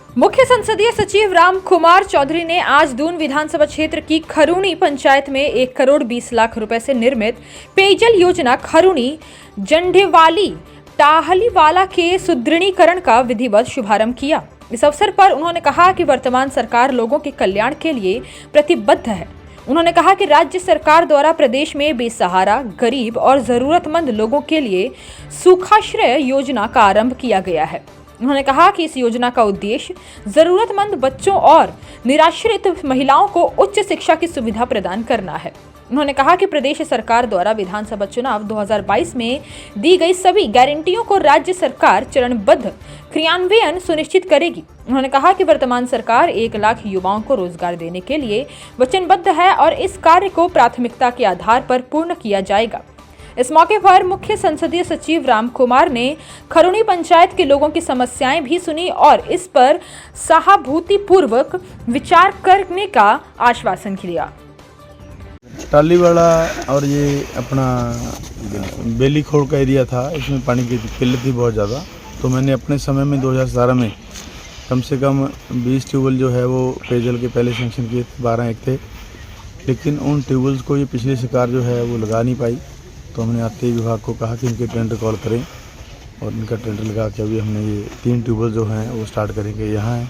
मुख्य संसदीय सचिव राम कुमार चौधरी ने आज दून विधानसभा क्षेत्र की खरूनी पंचायत में 1 करोड़ 20 लाख रुपए से निर्मित पेयजल योजना खरूनी जंडेवाली टाहलीवाला के सुदृढ़ीकरण का विधिवत शुभारंभ किया। इस अवसर पर उन्होंने कहा कि वर्तमान सरकार लोगों के कल्याण के लिए प्रतिबद्ध है। उन्होंने कहा कि राज्य सरकार द्वारा प्रदेश में बेसहारा, गरीब और जरूरतमंद लोगों के लिए सूखाश्रय योजना का आरंभ किया गया है। उन्होंने कहा कि इस योजना का उद्देश्य जरूरतमंद बच्चों और निराश्रित महिलाओं को उच्च शिक्षा की सुविधा प्रदान करना है। उन्होंने कहा कि प्रदेश सरकार द्वारा विधानसभा चुनाव 2022 में दी गई सभी गारंटियों को राज्य सरकार चरणबद्ध क्रियान्वयन सुनिश्चित करेगी। उन्होंने कहा कि वर्तमान सरकार 1 लाख युवाओं को रोजगार देने के लिए वचनबद्ध है और इस कार्य को प्राथमिकता के आधार पर पूर्ण किया जाएगा। इस मौके पर मुख्य संसदीय सचिव राम कुमार ने खरूनी पंचायत के लोगों की समस्याएं भी सुनी और इस पर सहानुभूतिपूर्वक विचार करने का आश्वासन दिया। टालीवाला और ये अपना बेली खोड़ का एरिया था, इसमें पानी की किल्लत थी बहुत ज़्यादा। तो मैंने अपने समय में 2017 में कम से कम 20 ट्यूबवेल जो है वो पेयजल के पहले सेंक्शन किए, 12 एक थे, लेकिन उन ट्यूबवेल्स को ये पिछली सरकार जो है वो लगा नहीं पाई। तो हमने आते ही विभाग को कहा कि इनके टेंडर कॉल करें और इनका टेंडर लगा के अभी हमने ये 3 ट्यूबवेल जो हैं वो स्टार्ट करेंगे। यहाँ है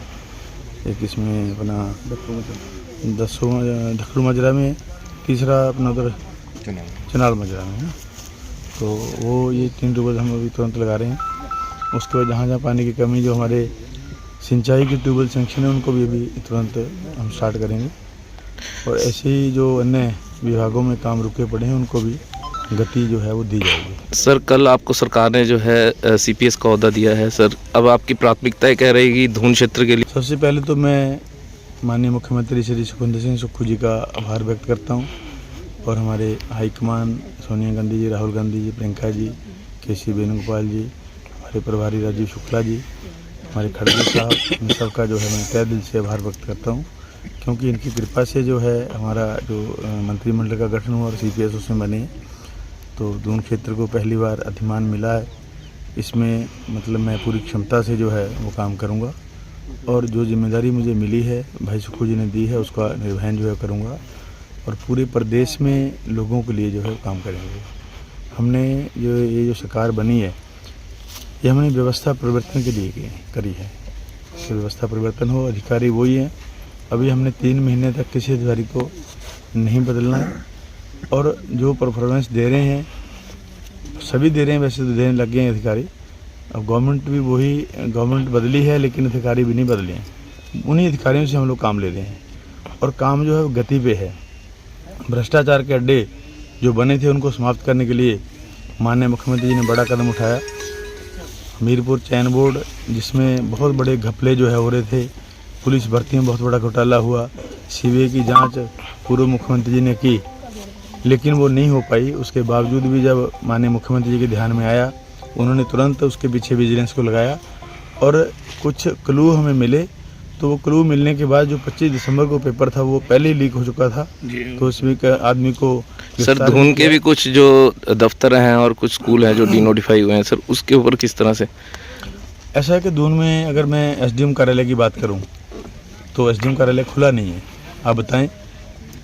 एक, इसमें अपना धक्कड़ मजरा में, तीसरा अपना उधर चनाल मजरा में है। तो वो ये 3 ट्यूबवेल हम अभी तुरंत लगा रहे हैं। उसके बाद जहाँ जहाँ पानी की कमी, जो हमारे सिंचाई के ट्यूबवेल सेंक्शन है, उनको भी अभी तुरंत हम स्टार्ट करेंगे। और ऐसे ही जो अन्य विभागों में काम रुके पड़े हैं उनको भी गति जो है वो दी जाएगी। सर, कल आपको सरकार ने जो है सीपीएस का ओहदा दिया है सर, अब आपकी प्राथमिकताएं क्या रहेगी धून क्षेत्र के लिए? सबसे पहले तो मैं माननीय मुख्यमंत्री श्री सुखविंदर सिंह सुक्खू जी का आभार व्यक्त करता हूं और हमारे हाईकमान सोनिया गांधी जी, राहुल गांधी जी, प्रियंका जी, केसी वेणुगोपाल जी, हमारे प्रभारी राजीव शुक्ला जी, हमारे खड़गे साहब, इन सबका जो है मैं तहे दिल से आभार व्यक्त करता हूँ, क्योंकि इनकी कृपा से जो है हमारा जो मंत्रिमंडल का गठन हुआ और सीपीएस उसमें बने। तो दून क्षेत्र को पहली बार अधिमान मिला है। इसमें मतलब मैं पूरी क्षमता से जो है वो काम करूँगा और जो जिम्मेदारी मुझे मिली है, भाई सुक्खू जी ने दी है, उसका निर्वहन जो है करूँगा और पूरे प्रदेश में लोगों के लिए जो है काम करेंगे। हमने ये जो सरकार बनी है, ये हमने व्यवस्था परिवर्तन के लिए करी है। तो व्यवस्था परिवर्तन हो, अधिकारी वही हैं। अभी हमने 3 महीने तक किसी अधिकारी को नहीं बदलना है और जो परफॉर्मेंस दे रहे हैं सभी दे रहे हैं, वैसे तो देने लग गए हैं अधिकारी। अब गवर्नमेंट भी वही, गवर्नमेंट बदली है लेकिन अधिकारी भी नहीं बदले हैं। उन्हीं अधिकारियों से हम लोग काम ले रहे हैं और काम जो है वो गति पे है। भ्रष्टाचार के अड्डे जो बने थे उनको समाप्त करने के लिए माननीय मुख्यमंत्री जी ने बड़ा कदम उठाया। हमीरपुर चैन बोर्ड, जिसमें बहुत बड़े घपले जो है हो रहे थे, पुलिस भर्ती में बहुत बड़ा घोटाला हुआ, सीबीआई की जांच पूर्व मुख्यमंत्री जी ने की, लेकिन वो नहीं हो पाई। उसके बावजूद भी जब माननीय मुख्यमंत्री जी के ध्यान में आया, उन्होंने तुरंत उसके पीछे विजिलेंस को लगाया और कुछ क्लू हमें मिले। तो वो क्लू मिलने के बाद जो 25 दिसंबर को पेपर था वो पहले ही लीक हो चुका था। तो इसमें आदमी को सर, धून के भी कुछ जो दफ्तर हैं और कुछ स्कूल हैं जो डीनोटिफाई हुए हैं सर, उसके ऊपर किस तरह से? ऐसा है कि दून में अगर मैं एसडीएम कार्यालय की बात करूं तो एसडीएम कार्यालय खुला नहीं है। आप बताएं,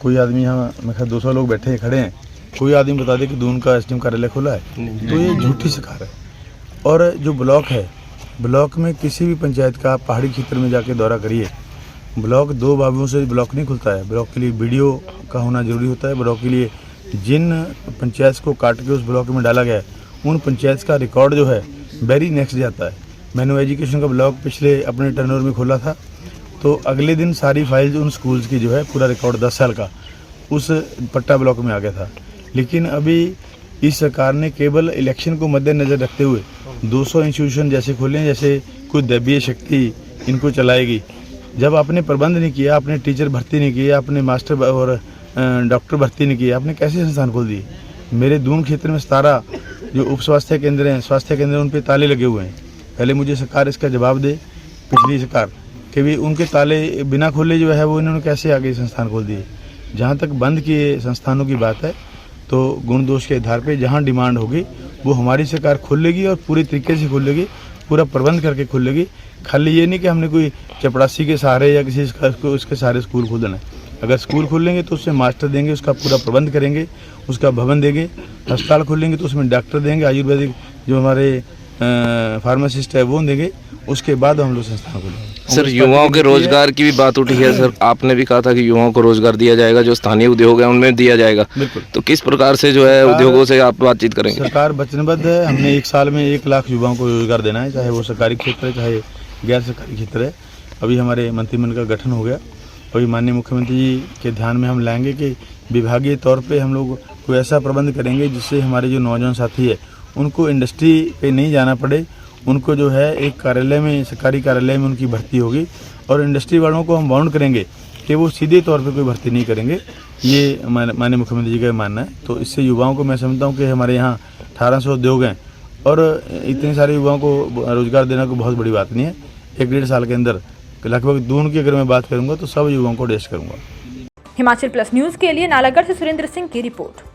कोई आदमी, यहाँ मेरे ख्याल 200 लोग बैठे खड़े हैं, कोई आदमी बता दे कि दून का एसडीएम कार्यालय खुला है? तो ये झूठी सरकार है। और जो ब्लॉक है, ब्लॉक में किसी भी पंचायत का पहाड़ी क्षेत्र में जाके दौरा करिए, ब्लॉक 2 बाबुओं से ब्लॉक नहीं खुलता है। ब्लॉक के लिए बीडीओ का होना जरूरी होता है। ब्लॉक के लिए जिन पंचायत को काट के उस ब्लॉक में डाला गया है, उन पंचायत का रिकॉर्ड जो है वेरी नेक्स्ट जाता है। मैंने एजुकेशन का ब्लॉक पिछले अपने टर्नओवर में खोला था, तो अगले दिन सारी फाइल उन स्कूल्स की जो है पूरा रिकॉर्ड 10 साल का उस पट्टा ब्लॉक में आ गया था। लेकिन अभी इस सरकार ने केवल इलेक्शन को मद्देनजर रखते हुए 200 इंस्टीट्यूशन जैसे खोले हैं, जैसे कोई दैवीय शक्ति इनको चलाएगी। जब आपने प्रबंध नहीं किया, आपने टीचर भर्ती नहीं किया, आपने मास्टर और डॉक्टर भर्ती नहीं किया, आपने कैसे संस्थान खोल दिए? मेरे दून क्षेत्र में 17 जो उप स्वास्थ्य केंद्र हैं, स्वास्थ्य केंद्र, उन पर ताले लगे हुए हैं। पहले मुझे सरकार इसका जवाब दे, पिछली सरकार, कि भी उनके ताले बिना खोले जो है वो इन्होंने कैसे आगे संस्थान खोल दिए। जहाँ तक बंद किए संस्थानों की बात है, तो गुण दोष के आधार पे जहाँ डिमांड होगी वो हमारी सरकार खोलेगी और पूरी तरीके से खोलेगी। पूरा प्रबंध करके खुलेगी। खाली ये नहीं कि हमने कोई चपरासी के सहारे या किसी उसके सहारे स्कूल खोल देना है। अगर स्कूल खोलेंगे तो उससे मास्टर देंगे, उसका पूरा प्रबंध करेंगे, उसका भवन देंगे। अस्पताल खोलेंगे तो उसमें डॉक्टर देंगे, आयुर्वेदिक जो हमारे फार्मासिस्ट है वो देंगे। उसके बाद हम लोग संस्थान खोलेंगे। सर युवाओं के रोजगार की भी बात उठी है सर, आपने भी कहा था कि युवाओं को रोजगार दिया जाएगा, जो स्थानीय उद्योग है उनमें दिया जाएगा। बिल्कुल। तो किस प्रकार से जो है उद्योगों से आप बातचीत करेंगे? सरकार वचनबद्ध है, हमने 1 साल में 1 लाख युवाओं को रोजगार देना है, चाहे वो सरकारी क्षेत्र है चाहे गैर सरकारी क्षेत्र है। अभी हमारे मंत्रिमंडल का गठन हो गया। अभी माननीय मुख्यमंत्री जी के ध्यान में हम लाएंगे कि विभागीय तौर पे हम लोग कोई ऐसा प्रबंध करेंगे जिससे हमारे जो नौजवान साथी है उनको इंडस्ट्री पे नहीं जाना पड़े। उनको जो है एक कार्यालय में, सरकारी कार्यालय में उनकी भर्ती होगी और इंडस्ट्री वालों को हम बाउंड करेंगे कि वो सीधे तौर पे कोई भर्ती नहीं करेंगे। ये माननीय मुख्यमंत्री जी का मानना है। तो इससे युवाओं को मैं समझता हूँ कि हमारे यहाँ 1800 उद्योग हैं और इतने सारे युवाओं को रोजगार देना कोई बहुत बड़ी बात नहीं है। 1-1.5 साल के अंदर लगभग दून की अगर मैं बात करूँगा तो सब युवाओं को एडजस्ट करूँगा। हिमाचल प्लस न्यूज के लिए नालागढ़ से सुरेंद्र सिंह की रिपोर्ट।